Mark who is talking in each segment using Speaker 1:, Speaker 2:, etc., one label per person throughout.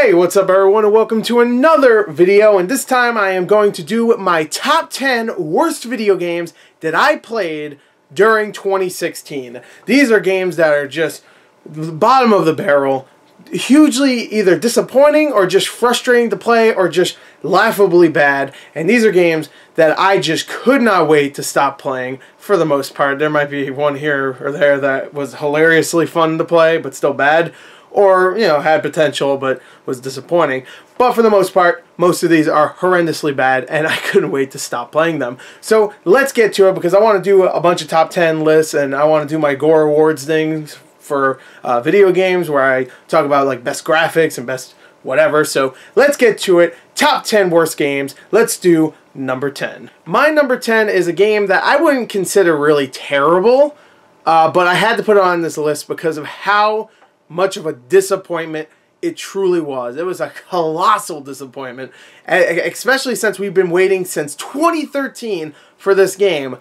Speaker 1: Hey, what's up everyone, and welcome to another video, and this time I am going to do my top 10 worst video games that I played during 2016. These are games that are just the bottom of the barrel, hugely either disappointing or just frustrating to play or just laughably bad, and these are games that I just could not wait to stop playing for the most part. There might be one here or there that was hilariously fun to play but still bad, or, you know, had potential but was disappointing. But for the most part, most of these are horrendously bad, and I couldn't wait to stop playing them. So let's get to it, because I want to do a bunch of top 10 lists, and I want to do my Gore Awards things for video games, where I talk about like best graphics and best whatever. So let's get to it. Top 10 worst games. Let's do number 10. My number 10 is a game that I wouldn't consider really terrible, but I had to put it on this list because of how much of a disappointment it truly was. It was a colossal disappointment, especially since we've been waiting since 2013 for this game.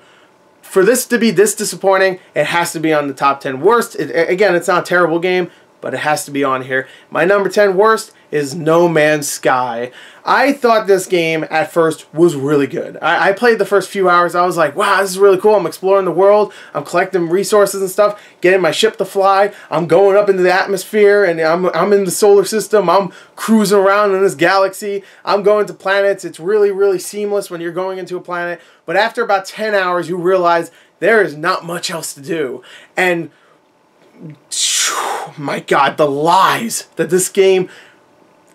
Speaker 1: For this to be this disappointing, it has to be on the top 10 worst. Again, it's not a terrible game, but it has to be on here. My number 10 worst is No Man's Sky. I thought this game at first was really good. I played the first few hours. I was like, wow, this is really cool. I'm exploring the world. I'm collecting resources and stuff, getting my ship to fly. I'm going up into the atmosphere, and I'm in the solar system. I'm cruising around in this galaxy. I'm going to planets. It's really, really seamless when you're going into a planet. But after about 10 hours, you realize there is not much else to do. And my God, the lies that this game,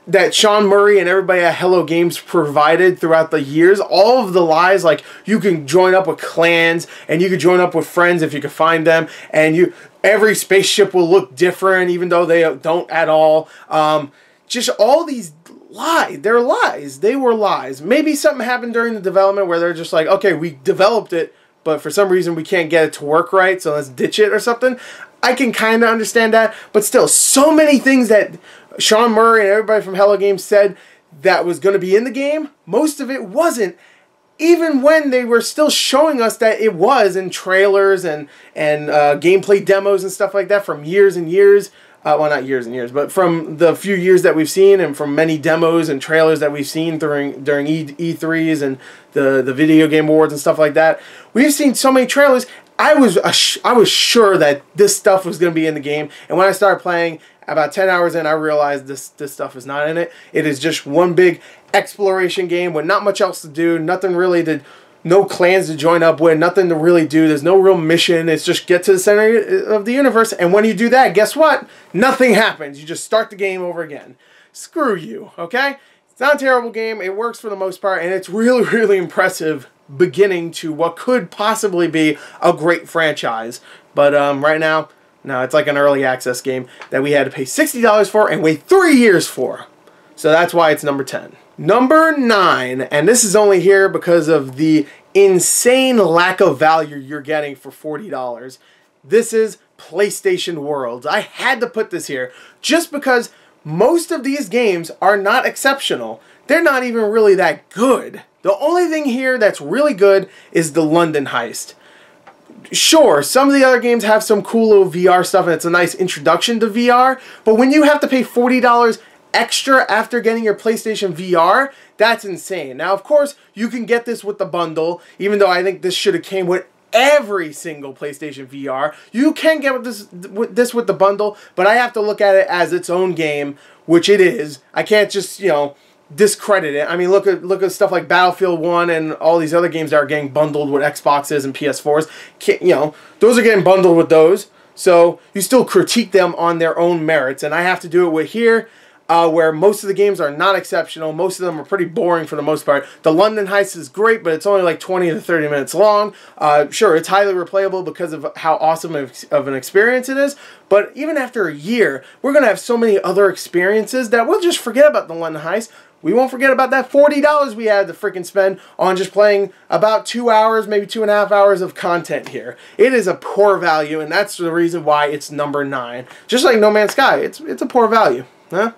Speaker 1: that Sean Murray and everybody at Hello Games provided throughout the years, all of the lies, like you can join up with clans and you can join up with friends if you can find them, and every spaceship will look different even though they don't at all. Just all these lies. They're lies. They were lies. Maybe something happened during the development where they're just like, okay, we developed it, but for some reason we can't get it to work right, so let's ditch it or something. I can kind of understand that, but still, so many things that Sean Murray and everybody from Hello Games said that was going to be in the game, most of it wasn't, even when they were still showing us that it was in trailers and gameplay demos and stuff like that from years and years. Well, not years and years, but from the few years that we've seen, and from many demos and trailers that we've seen during E3s and the video game awards and stuff like that. We've seen so many trailers. I was sure that this stuff was going to be in the game, and when I started playing, about 10 hours in, I realized this stuff is not in it. It is just one big exploration game with not much else to do, nothing really to, no clans to join up with, nothing to really do. There's no real mission. It's just get to the center of the universe, and when you do that, guess what? Nothing happens. You just start the game over again. Screw you, okay? It's not a terrible game. It works for the most part, and it's really, really impressive beginning to what could possibly be a great franchise. But right now, no, it's like an early access game that we had to pay $60 for and wait 3 years for. So that's why it's number 10. Number 9, and this is only here because of the insane lack of value you're getting for $40. This is PlayStation Worlds. I had to put this here just because most of these games are not exceptional. They're not even really that good. The only thing here that's really good is the London Heist. Sure, some of the other games have some cool little VR stuff, and it's a nice introduction to VR, but when you have to pay $40 extra after getting your PlayStation VR, that's insane. Now, of course, you can get this with the bundle, even though I think this should have came with every single PlayStation VR. You can get this with the bundle, but I have to look at it as its own game, which it is. I can't just, you know, discredit it. I mean, look at stuff like Battlefield 1 and all these other games that are getting bundled with Xboxes and PS4s. You know, those are getting bundled with those. So you still critique them on their own merits, and I have to do it with here, where most of the games are not exceptional. Most of them are pretty boring for the most part. The London Heist is great, but it's only like 20 to 30 minutes long. Sure, it's highly replayable because of how awesome of an experience it is, but even after a year, we're going to have so many other experiences that we'll just forget about the London Heist. We won't forget about that $40 we had to freaking spend on just playing about 2 hours, maybe 2.5 hours of content here. It is a poor value, and that's the reason why it's number 9. Just like No Man's Sky, it's a poor value. Huh?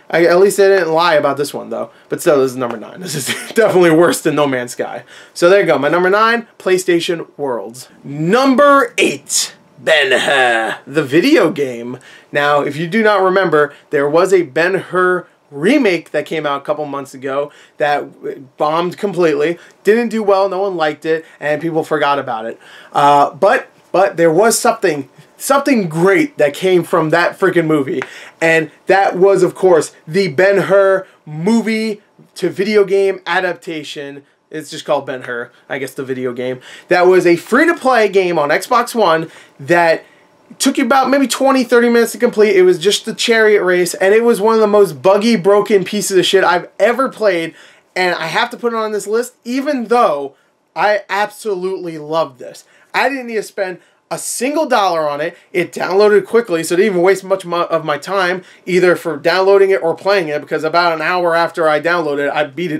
Speaker 1: At least they didn't lie about this one, though. But still, this is number 9. This is definitely worse than No Man's Sky. So there you go. My number 9, PlayStation Worlds. Number 8, Ben-Hur, the video game. Now, if you do not remember, there was a Ben-Hur remake that came out a couple months ago that bombed completely, didn't do well, no one liked it, and people forgot about it. But there was something great that came from that freaking movie, and that was, of course, the Ben-Hur movie to video game adaptation. It's just called Ben-Hur, I guess, the video game. That was a free-to-play game on Xbox One that took you about maybe 20-30 minutes to complete. It was just the chariot race, and it was one of the most buggy, broken pieces of shit I've ever played, and I have to put it on this list, even though I absolutely loved this. I didn't need to spend a single dollar on it. It downloaded quickly, so it didn't even waste much of my time either for downloading it or playing it, because about an hour after I downloaded it, I beat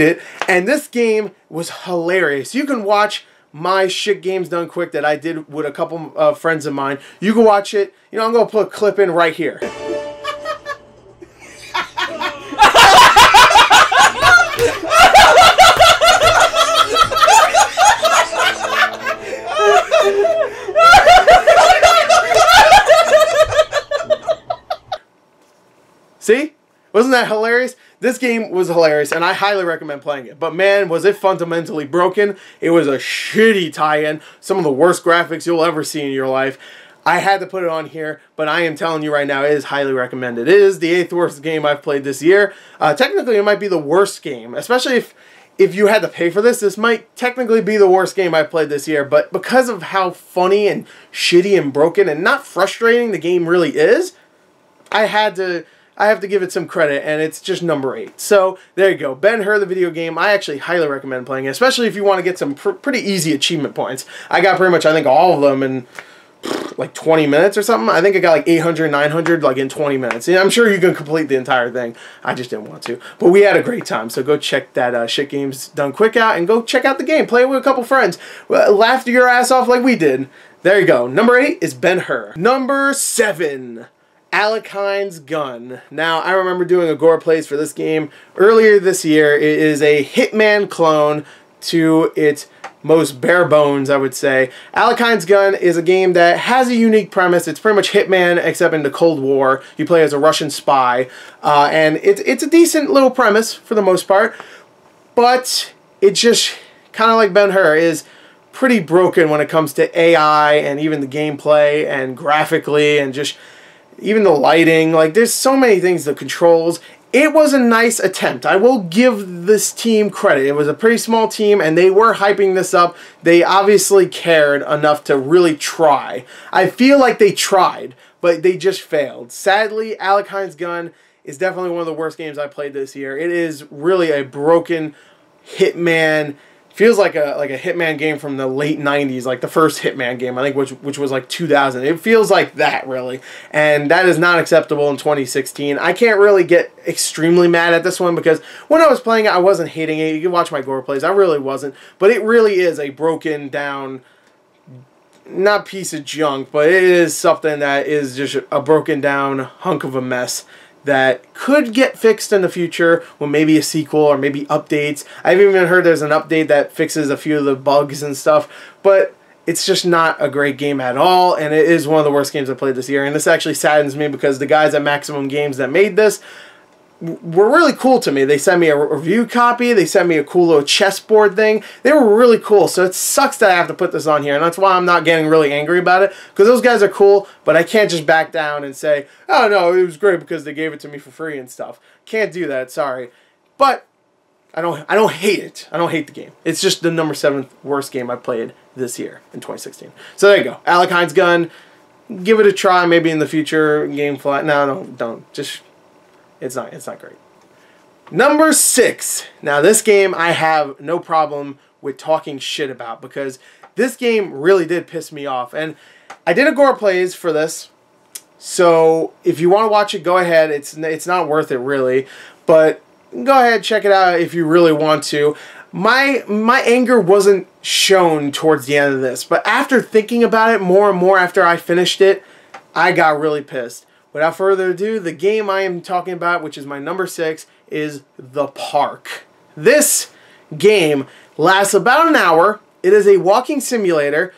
Speaker 1: it, and this game was hilarious. You can watch my shit games done quick that I did with a couple of friends of mine. You can watch it. You know, I'm going to put a clip in right here. See? Wasn't that hilarious? This game was hilarious, and I highly recommend playing it. But man, was it fundamentally broken. It was a shitty tie-in. Some of the worst graphics you'll ever see in your life. I had to put it on here, but I am telling you right now, it is highly recommended. It is the 8th worst game I've played this year. Technically, it might be the worst game, especially if you had to pay for this. This might technically be the worst game I've played this year, but because of how funny and shitty and broken and not frustrating the game really is, I have to give it some credit, and it's just number 8. So, there you go. Ben-Hur, the video game. I actually highly recommend playing it, especially if you want to get some pretty easy achievement points. I got pretty much, I think, all of them in like 20 minutes or something. I think I got like 800, 900 like in 20 minutes. And I'm sure you can complete the entire thing. I just didn't want to. But we had a great time, so go check that Shit Games Done Quick out, and go check out the game. Play it with a couple friends. Laugh your ass off like we did. There you go. Number 8 is Ben-Hur. Number 7. Alkynes Gun. Now, I remember doing a Gore Plays for this game earlier this year. It is a Hitman clone to its most bare bones, I would say. Alkynes Gun is a game that has a unique premise. It's pretty much Hitman, except in the Cold War. You play as a Russian spy, and it's a decent little premise for the most part, but it just, kind of like Ben-Hur, is pretty broken when it comes to AI and even the gameplay and graphically and just even the lighting. Like, there's so many things, the controls. It was a nice attempt. I will give this team credit. It was a pretty small team, and they were hyping this up. They obviously cared enough to really try. I feel like they tried, but they just failed. Sadly, Alkynes Gun is definitely one of the worst games I played this year. It is really a broken Hitman. Feels like a Hitman game from the late 90s, like the first Hitman game, I think, which was like 2000. It feels like that, really. And that is not acceptable in 2016. I can't really get extremely mad at this one, because when I was playing it, I wasn't hating it. You can watch my Gore Plays. I really wasn't. But it really is a broken down, not piece of junk, but it is something that is just a broken down hunk of a mess that could get fixed in the future with maybe a sequel or maybe updates. I've even heard there's an update that fixes a few of the bugs and stuff, but it's just not a great game at all, and it is one of the worst games I played this year. And this actually saddens me, because the guys at Maximum Games that made this were really cool to me. They sent me a review copy. They sent me a cool little chessboard thing. They were really cool, so it sucks that I have to put this on here, and that's why I'm not getting really angry about it, because those guys are cool, but I can't just back down and say, oh no, it was great because they gave it to me for free and stuff. Can't do that, sorry. But I don't hate it. I don't hate the game. It's just the number 7th worst game I played this year in 2016. So there you go. Alkynes Gun. Give it a try maybe in the future. Game flat. No, don't. Just... It's not great. Number 6. Now, this game I have no problem with talking shit about, because this game really did piss me off. And I did a Gore Plays for this, so if you want to watch it, go ahead. It's not worth it, really. But go ahead, check it out if you really want to. My anger wasn't shown towards the end of this, but after thinking about it more and more after I finished it, I got really pissed. Without further ado, the game I am talking about, which is my number 6, is The Park. This game lasts about an hour. It is a walking simulator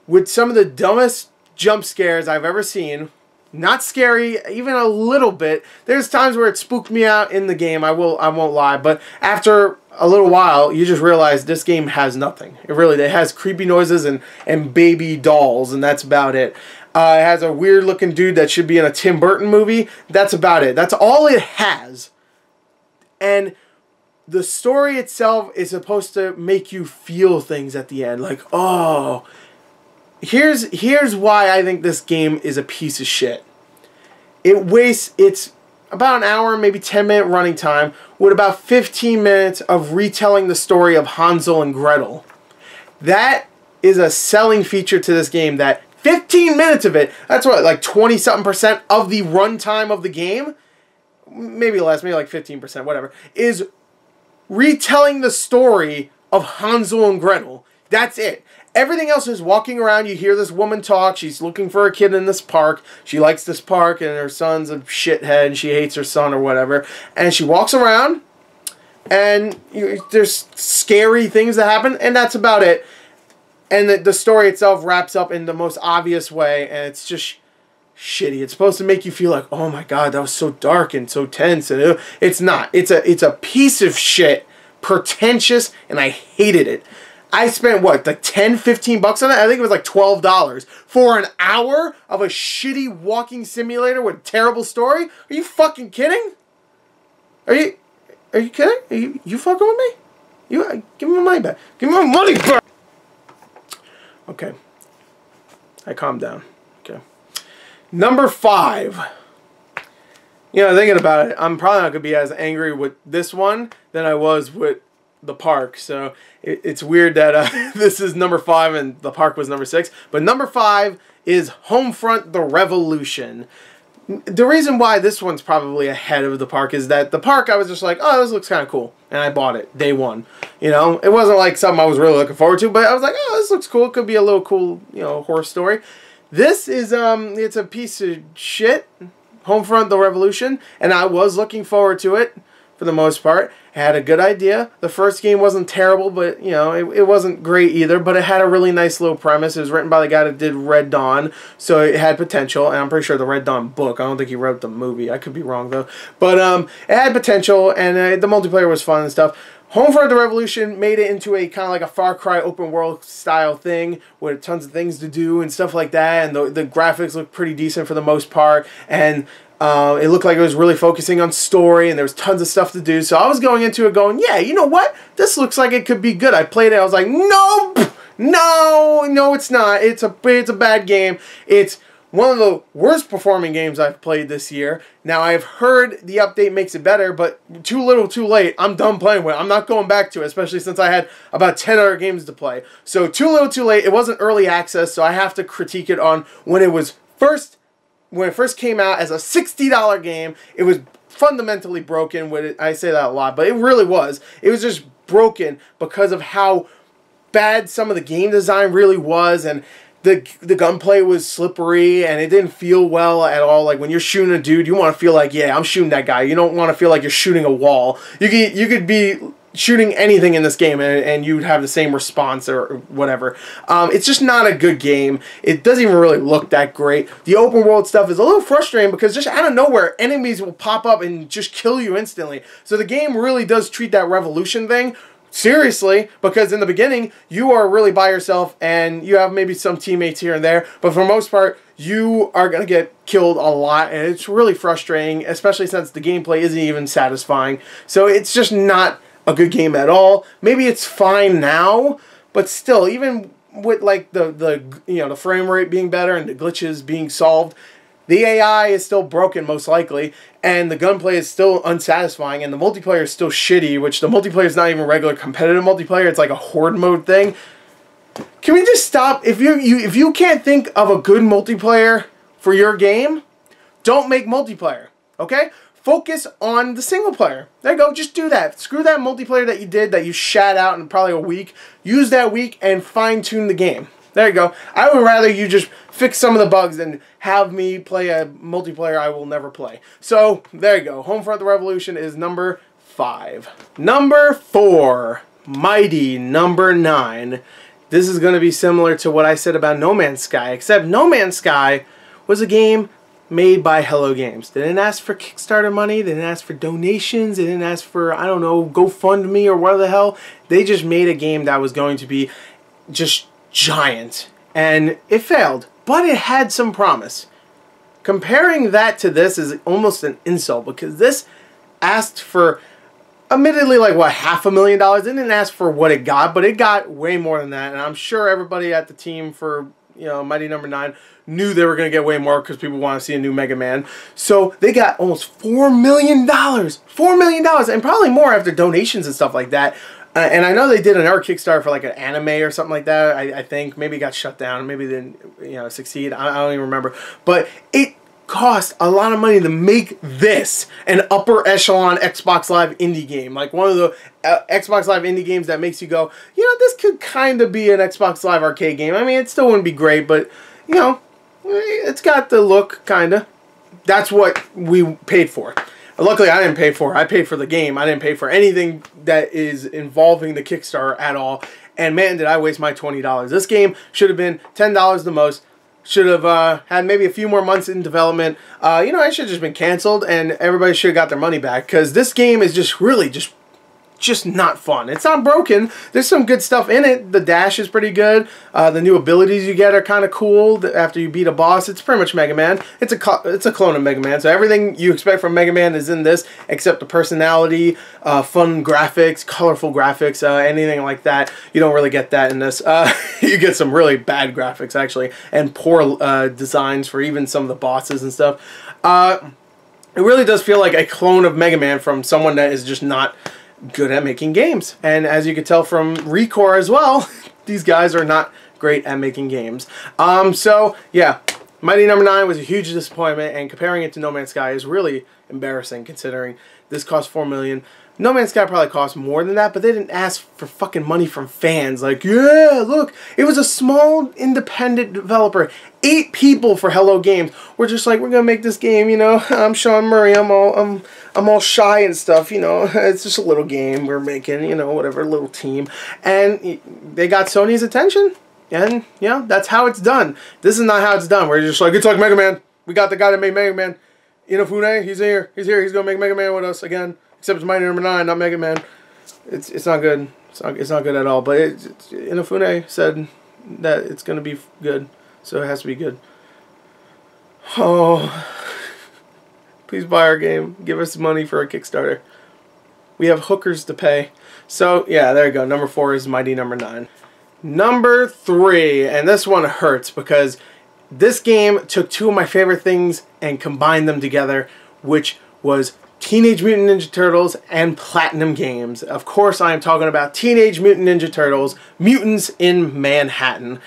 Speaker 1: with some of the dumbest jump scares I've ever seen. Not scary, even a little bit. There's times where it spooked me out in the game, I won't lie, but after a little while, you just realize this game has nothing. It has creepy noises and baby dolls, and that's about it. It has a weird looking dude that should be in a Tim Burton movie. That's about it. That's all it has. And the story itself is supposed to make you feel things at the end. Like, oh, here's why I think this game is a piece of shit. It's about an hour, maybe 10-minute running time, with about 15 minutes of retelling the story of Hansel and Gretel. That is a selling feature to this game, that 15 minutes of it, that's what, like 20-something% of the runtime of the game, maybe less, maybe like 15%, whatever, is retelling the story of Hansel and Gretel. That's it. Everything else is walking around. You hear this woman talk. She's looking for a kid in this park. She likes this park, and her son's a shithead, and she hates her son or whatever. And she walks around, and there's scary things that happen, and that's about it. And the story itself wraps up in the most obvious way, and it's just shitty. It's supposed to make you feel like, oh my god, that was so dark and so tense, and it's not. It's a piece of shit, pretentious, and I hated it. I spent, what, like 10, 15 bucks on it? I think it was like $12 for an hour of a shitty walking simulator with a terrible story? Are you fucking kidding? Are you kidding? Are you fucking with me? Give me my money back. Give me my money back! Okay. I calmed down. Okay. Number 5. You know, thinking about it, I'm probably not going to be as angry with this one than I was with the park, so it's weird that this is number 5 and the park was number 6. But number 5 is Homefront The Revolution. The reason why this one's probably ahead of the park is that the park, I was just like, oh, this looks kind of cool, and I bought it day one. You know, it wasn't like something I was really looking forward to, but I was like, oh, this looks cool. It could be a little cool, you know, horror story. This is it's a piece of shit, Homefront The Revolution, and I was looking forward to it. For the most part, it had a good idea. The first game wasn't terrible, but you know, it wasn't great either, but it had a really nice little premise. It was written by the guy that did Red Dawn, so it had potential, and I'm pretty sure the Red Dawn book, I don't think he wrote the movie. I could be wrong though. But it had potential, and the multiplayer was fun and stuff. Homefront The Revolution made it into a kind of like a Far Cry open world style thing with tons of things to do and stuff like that, and the graphics looked pretty decent for the most part, and it looked like it was really focusing on story, and there was tons of stuff to do. So I was going into it going, yeah, you know what? This looks like it could be good. I played it. I was like, nope, no, it's not. It's a bad game. It's one of the worst performing games I've played this year. Now, I've heard the update makes it better, but too little, too late. I'm done playing with it. I'm not going back to it, especially since I had about 10 other games to play. So, too little, too late. It wasn't early access, so I have to critique it on when it first came out as a $60 game. It was fundamentally broken with it. I say that a lot, but it really was. It was just broken because of how bad some of the game design really was, and the gunplay was slippery, and it didn't feel well at all. Like when you're shooting a dude, you want to feel like, yeah, I'm shooting that guy. You don't want to feel like you're shooting a wall. You could be shooting anything in this game and you'd have the same response or whatever. It's just not a good game. It doesn't even really look that great. The open world stuff is a little frustrating because just out of nowhere, enemies will pop up and just kill you instantly. So the game really does treat that revolution thing seriously, because in the beginning, you are really by yourself and you have maybe some teammates here and there, but for the most part, you are going to get killed a lot, and it's really frustrating, especially since the gameplay isn't even satisfying. So it's just not a good game at all. Maybe it's fine now, but still, even with like the frame rate being better and the glitches being solved, the AI is still broken most likely, and the gunplay is still unsatisfying, and the multiplayer is still shitty, which the multiplayer is not even regular competitive multiplayer. It's like a horde mode thing. Can we just stop? If you can't think of a good multiplayer for your game, don't make multiplayer, okay? Focus on the single player. There you go. Just do that. Screw that multiplayer that you did, that you shat out in probably a week. Use that week and fine-tune the game. There you go. I would rather you just fix some of the bugs than have me play a multiplayer I will never play. So, there you go. Homefront The Revolution is number 5. Number 4. Mighty number 9. This is going to be similar to what I said about No Man's Sky, except No Man's Sky was a game made by Hello Games. They didn't ask for Kickstarter money. They didn't ask for donations. They didn't ask for, I don't know, GoFundMe or what the hell. They just made a game that was going to be just giant. And it failed, but it had some promise. Comparing that to this is almost an insult, because this asked for, admittedly, like, what, $500,000? It didn't ask for what it got, but it got way more than that. And I'm sure everybody at the team for, you know, Mighty Number 9 knew they were going to get way more, because people want to see a new Mega Man. So they got almost $4 million. $4 million, and probably more after donations and stuff like that. And I know they did another Kickstarter for like an anime or something like that. I think maybe it got shut down. Maybe they didn't, you know, succeed. I don't even remember. But it cost a lot of money to make this an upper echelon Xbox Live indie game. Like one of the Xbox Live indie games that makes you go, you know, this could kind of be an Xbox Live arcade game. I mean, it still wouldn't be great, but, you know, it's got the look, kind of. That's what we paid for. Luckily, I didn't pay for it. I paid for the game. I didn't pay for anything that is involving the Kickstarter at all. And man, did I waste my $20. This game should have been $10 the most. Should have had maybe a few more months in development. You know, it should have just been canceled, and everybody should have got their money back. Because this game is just really just not fun. It's not broken. There's some good stuff in it. The dash is pretty good. The new abilities you get are kind of cool after you beat a boss. It's pretty much Mega Man. It's a clone of Mega Man. So everything you expect from Mega Man is in this, except the personality, fun graphics, colorful graphics, anything like that. You don't really get that in this. You get some really bad graphics, actually, and poor designs for even some of the bosses and stuff. It really does feel like a clone of Mega Man from someone that is just not good at making games. And as you can tell from Recore as well, these guys are not great at making games. So yeah, Mighty Number 9 was a huge disappointment, and comparing it to No Man's Sky is really embarrassing, considering this cost $4 million. No Man's Sky probably cost more than that, but they didn't ask for fucking money from fans. Like, yeah, look, it was a small independent developer. 8 people for Hello Games. We're just like, we're gonna make this game, you know. I'm Sean Murray. I'm all shy and stuff, you know. It's just a little game we're making, you know, whatever, little team. And they got Sony's attention, and yeah, that's how it's done. This is not how it's done. We're just like, it's like Mega Man. We got the guy that made Mega Man. Inafune, he's here. He's here. He's gonna make Mega Man with us again. Except it's Mighty Number 9, not Mega Man. It's not good. It's not good at all. But Inafune said that it's gonna be good, so it has to be good. Oh, please buy our game. Give us money for a Kickstarter. We have hookers to pay. So yeah, there you go. Number 4 is Mighty Number 9. Number 3, and this one hurts because this game took 2 of my favorite things and combined them together, which was Teenage Mutant Ninja Turtles and Platinum Games. Of course, I am talking about Teenage Mutant Ninja Turtles, Mutants in Manhattan.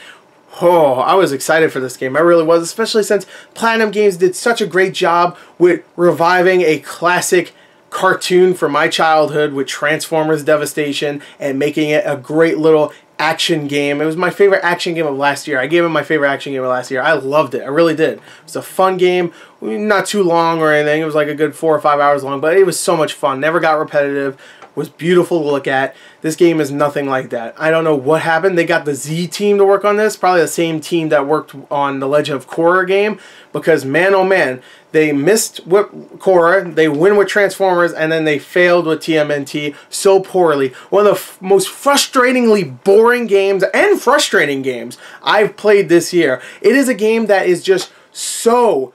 Speaker 1: Oh, I was excited for this game. I really was, especially since Platinum Games did such a great job with reviving a classic cartoon from my childhood with Transformers Devastation and making it a great little action game. It was my favorite action game of last year. I gave it my favorite action game of last year. I loved it. I really did. It was a fun game. Not too long or anything. It was like a good 4 or 5 hours long, but it was so much fun. Never got repetitive. Was beautiful to look at. This game is nothing like that. I don't know what happened. They got the Z team to work on this. Probably the same team that worked on the Legend of Korra game. Because man, oh man, they missed with Korra, they win with Transformers, and then they failed with TMNT so poorly. One of the most frustratingly boring games and frustrating games I've played this year. It is a game that is just so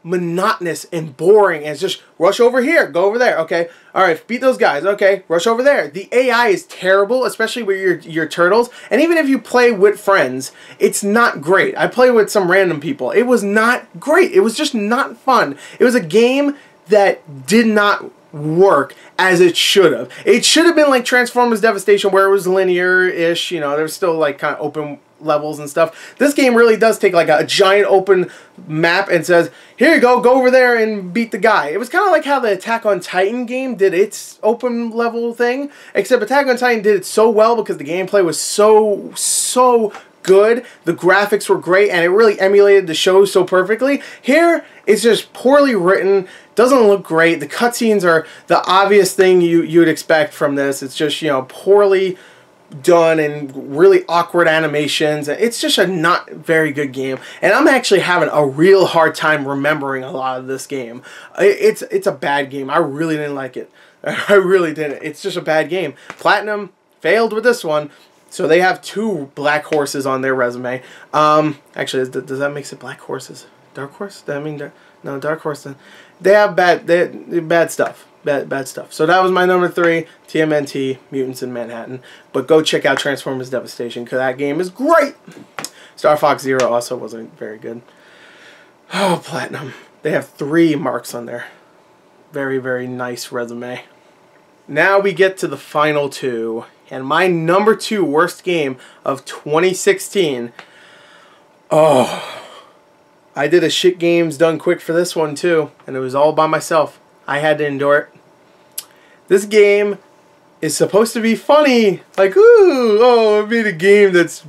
Speaker 1: monotonous and boring, and it's just rush over here, go over there, okay, alright, beat those guys, okay, rush over there. The AI is terrible, especially with your turtles, and even if you play with friends, it's not great. I played with some random people. It was not great. It was just not fun. It was a game that did not work as it should have. It should have been like Transformers Devastation, where it was linear-ish, you know, there was still like kind of open levels and stuff. This game really does take like a giant open map and says, here you go over there and beat the guy. It was kind of like how the Attack on Titan game did its open level thing, except Attack on Titan did it so well because the gameplay was so good, the graphics were great, and it really emulated the show so perfectly. Here, it's just poorly written, doesn't look great. The cutscenes are the obvious thing you would expect from this. It's just, you know, poorly done and really awkward animations. It's just a not very good game, and I'm actually having a real hard time remembering a lot of this game. It's a bad game. I really didn't like it. I really didn't. It's just a bad game. Platinum failed with this one, so they have 2 black horses on their resume. Actually, does that make it black horses? Dark horse? I mean, no, dark horse. They have bad stuff. Bad stuff. So that was my number 3, TMNT, Mutants in Manhattan. But go check out Transformers Devastation, because that game is great. Star Fox Zero also wasn't very good. Oh, Platinum. They have 3 marks on there. Very, very nice resume. Now we get to the final 2. And my number 2 worst game of 2016. Oh. I did a shit games done quick for this one too. And it was all by myself. I had to endure it. This game is supposed to be funny. Like, ooh, oh, I made a game that's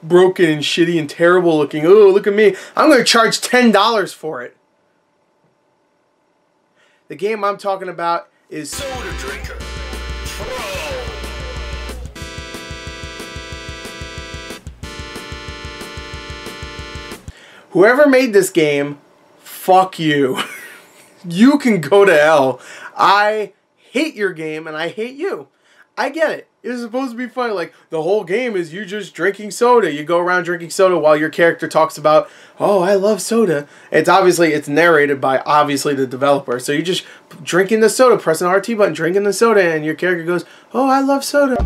Speaker 1: broken and shitty and terrible looking. Ooh, look at me. I'm going to charge $10 for it. The game I'm talking about is Soda Drinker Pro. Whoever made this game, fuck you. You can go to hell. I hate your game and I hate you. I get it. It's supposed to be funny. Like, the whole game is you just drinking soda. You go around drinking soda while your character talks about, oh, I love soda. It's narrated by, obviously, the developer. So you're just drinking the soda, pressing the RT button, drinking the soda, and your character goes, oh, I love soda.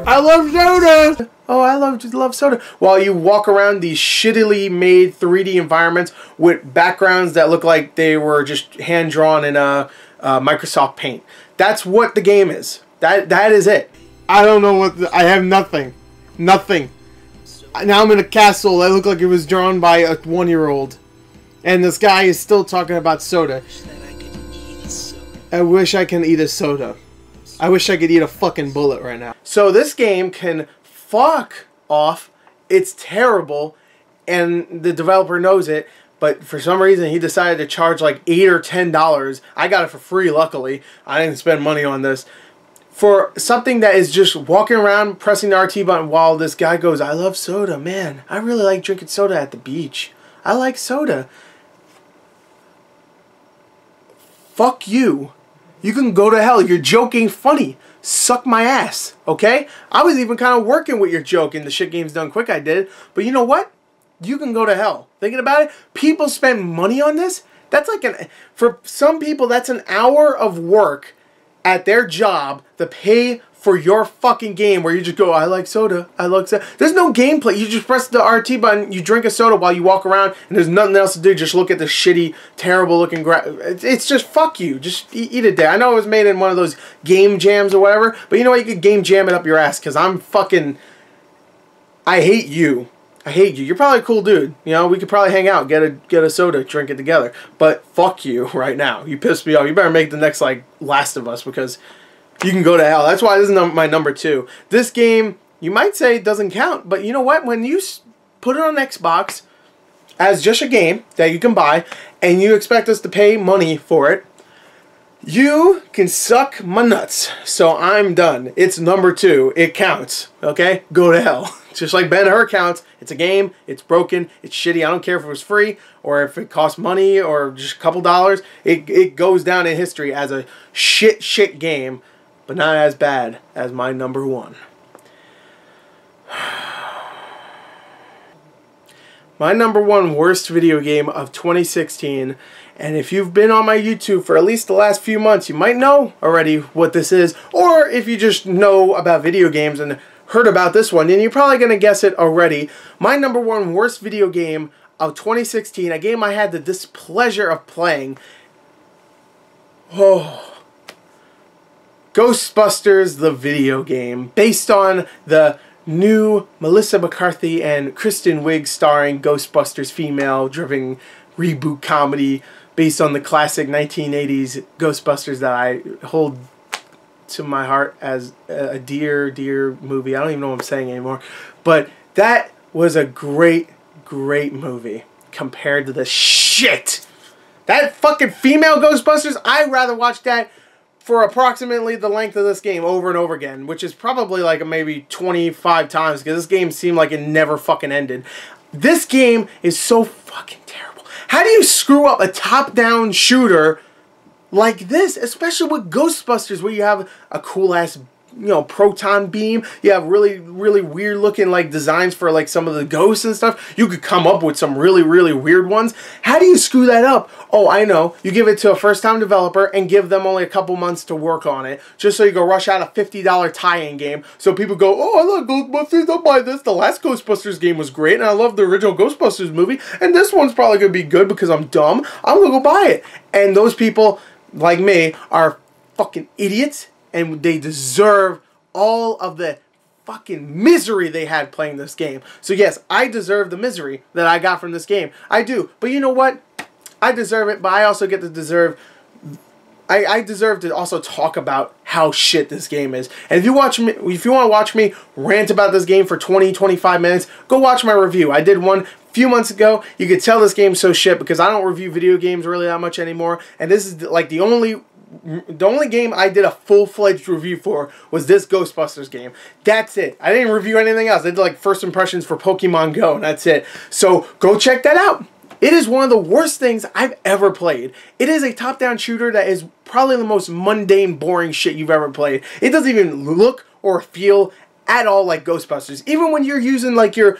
Speaker 1: I love soda. Oh, I love soda. While you walk around these shittily made 3D environments with backgrounds that look like they were just hand-drawn in Microsoft Paint. That's what the game is. That is it. I don't know what... I have nothing. Nothing. Now I'm in a castle that looked like it was drawn by a 1-year-old. And this guy is still talking about soda. I wish I can eat a soda. I wish I could eat a fucking bullet right now. So this game can fuck off. It's terrible. And the developer knows it. But for some reason, he decided to charge like $8 or $10. I got it for free, luckily. I didn't spend money on this. For something that is just walking around, pressing the RT button while this guy goes, I love soda, man. I really like drinking soda at the beach. I like soda. Fuck you. You can go to hell. You're joking funny. Suck my ass, okay? I was even kind of working with your joke in the shit games done quick I did. But you know what? You can go to hell. Thinking about it, people spend money on this. That's like for some people, that's an hour of work at their job to pay for your fucking game where you just go, I like soda, I like soda. There's no gameplay. You just press the RT button, you drink a soda while you walk around, and there's nothing else to do. Just look at the shitty, terrible looking it's just fuck you. Just eat it there. I know it was made in one of those game jams or whatever, but you know what? You could game jam it up your ass because I'm fucking... I hate you. I hate you. You're probably a cool dude. You know, we could probably hang out, get a soda, drink it together. But fuck you right now. You pissed me off. You better make the next, like, Last of Us because you can go to hell. That's why this is my number 2. This game, you might say, doesn't count. But you know what? When you put it on Xbox as just a game that you can buy and you expect us to pay money for it, you can suck my nuts. So I'm done. It's number 2. It counts. Okay? Go to hell. Just like Ben-Hur counts. It's a game. It's broken. It's shitty. I don't care if it was free or if it cost money or just a couple dollars. It goes down in history as a shit game, but not as bad as my number 1. My number 1 worst video game of 2016, and if you've been on my YouTube for at least the last few months, you might know already what this is, or if you just know about video games and heard about this one, then you're probably going to guess it already. My number 1 worst video game of 2016, a game I had the displeasure of playing. Oh, Ghostbusters, the video game, based on the new Melissa McCarthy and Kristen Wiig starring Ghostbusters female-driven reboot comedy based on the classic 1980s Ghostbusters that I hold to my heart as a dear, dear movie. I don't even know what I'm saying anymore. But that was a great, great movie compared to the shit. That fucking female Ghostbusters, I'd rather watch that for approximately the length of this game over and over again, which is probably like maybe 25 times, because this game seemed like it never fucking ended. This game is so fucking terrible. How do you screw up a top-down shooter like this, especially with Ghostbusters, where you have a cool-ass, you know, proton beam, you have really weird looking like designs for like some of the ghosts and stuff. You could come up with some really weird ones. How do you screw that up? Oh, I know. You give it to a first-time developer and give them only a couple months to work on it, just so you go rush out a $50 tie-in game, so people go, oh, I love Ghostbusters, I'll buy this. The last Ghostbusters game was great, and I love the original Ghostbusters movie, and this one's probably going to be good because I'm dumb. I'm going to go buy it. And those people, like me, are fucking idiots, and they deserve all of the fucking misery they had playing this game. So yes, I deserve the misery that I got from this game. I do. But you know what? I deserve it, but I also get to deserve... I deserve to also talk about how shit this game is. And if you want to watch me rant about this game for 20-25 minutes, go watch my review. I did one a few months ago. You could tell this game's so shit because I don't review video games really that much anymore. And this is like the only game I did a full-fledged review for was this Ghostbusters game. That's it. I didn't review anything else. I did like first impressions for Pokemon Go, and that's it. So go check that out. It is one of the worst things I've ever played. It is a top-down shooter that is probably the most mundane, boring shit you've ever played. It doesn't even look or feel at all like Ghostbusters. Even when you're using like your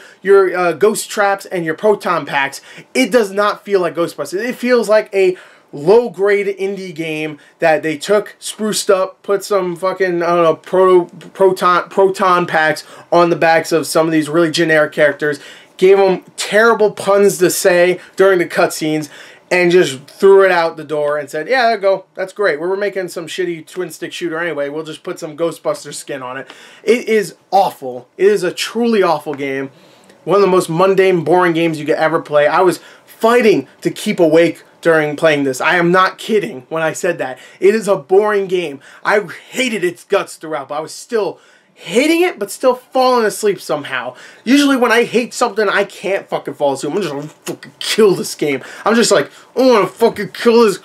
Speaker 1: ghost traps and your proton packs, it does not feel like Ghostbusters. It feels like a low-grade indie game that they took, spruced up, put some fucking, I don't know, proton packs on the backs of some of these really generic characters, gave them terrible puns to say during the cutscenes, and just threw it out the door and said, yeah, there you go, that's great. We're making some shitty twin-stick shooter anyway. We'll just put some Ghostbusters skin on it. It is awful. It is a truly awful game. One of the most mundane, boring games you could ever play. I was fighting to keep awake during playing this. I am not kidding when I said that. It is a boring game. I hated its guts throughout, but I was still hating it, but still falling asleep somehow. Usually when I hate something, I can't fucking fall asleep. I'm just gonna fucking kill this game. I'm just like, I wanna fucking kill this.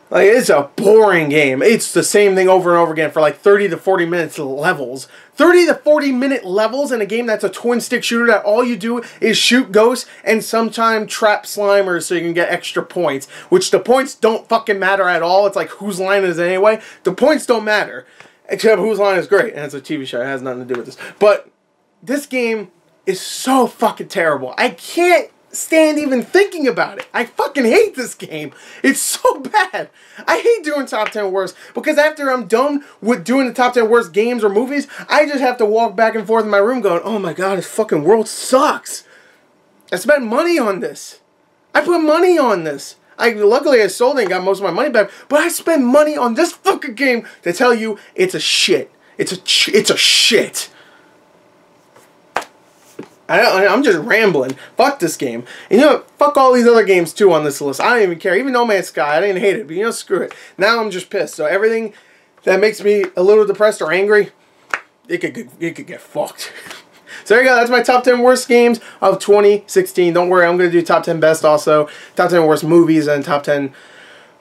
Speaker 1: Like, it's a boring game. It's the same thing over and over again for like 30 to 40 minutes levels. 30 to 40 minute levels in a game that's a twin stick shooter that all you do is shoot ghosts and sometimes trap slimers so you can get extra points. Which the points don't fucking matter at all. It's like, whose line is it anyway? The points don't matter. Except whose line is great. And it's a TV show. It has nothing to do with this. But this game is so fucking terrible. I can't stand even thinking about it. I fucking hate this game. It's so bad. I hate doing top 10 worst because after I'm done with doing the top 10 worst games or movies, I just have to walk back and forth in my room going, oh my god, this fucking world sucks. I spent money on this. I put money on this. Luckily I sold it and got most of my money back, but I spent money on this fucking game to tell you it's a shit. It's a shit. I'm just rambling. Fuck this game. And you know what? Fuck all these other games too on this list. I don't even care. Even No Man's Sky, I didn't hate it. But you know, screw it. Now I'm just pissed. So everything that makes me a little depressed or angry, it could get fucked. So there you go. That's my top 10 worst games of 2016. Don't worry, I'm going to do top 10 best also. Top 10 worst movies and top 10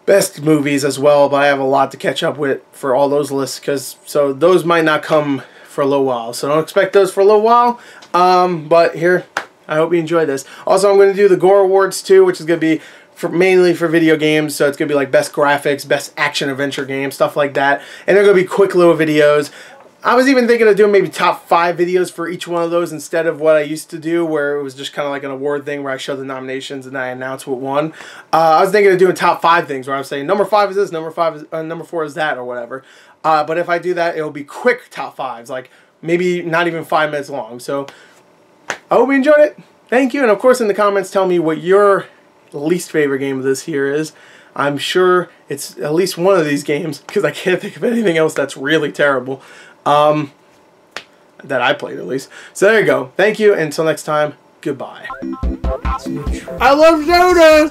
Speaker 1: best movies as well. But I have a lot to catch up with for all those lists. So those might not come for a little while. So don't expect those for a little while. But here, I hope you enjoyed this. Also, I'm going to do the Gore Awards too, which is going to be mainly for video games. So it's going to be like best graphics, best action adventure game, stuff like that. And they're going to be quick little videos. I was even thinking of doing maybe top 5 videos for each one of those instead of what I used to do, where it was just kind of like an award thing where I show the nominations and I announce what won. I was thinking of doing top 5 things where I was saying number 5 is this, number 4 is that, or whatever. But if I do that, it'll be quick top 5s, like maybe not even 5 minutes long. So I hope you enjoyed it. Thank you. And of course in the comments tell me what your least favorite game of this year is. I'm sure it's at least one of these games because I can't think of anything else that's really terrible. That I played at least. So there you go. Thank you. Until next time, goodbye. I love Zelda!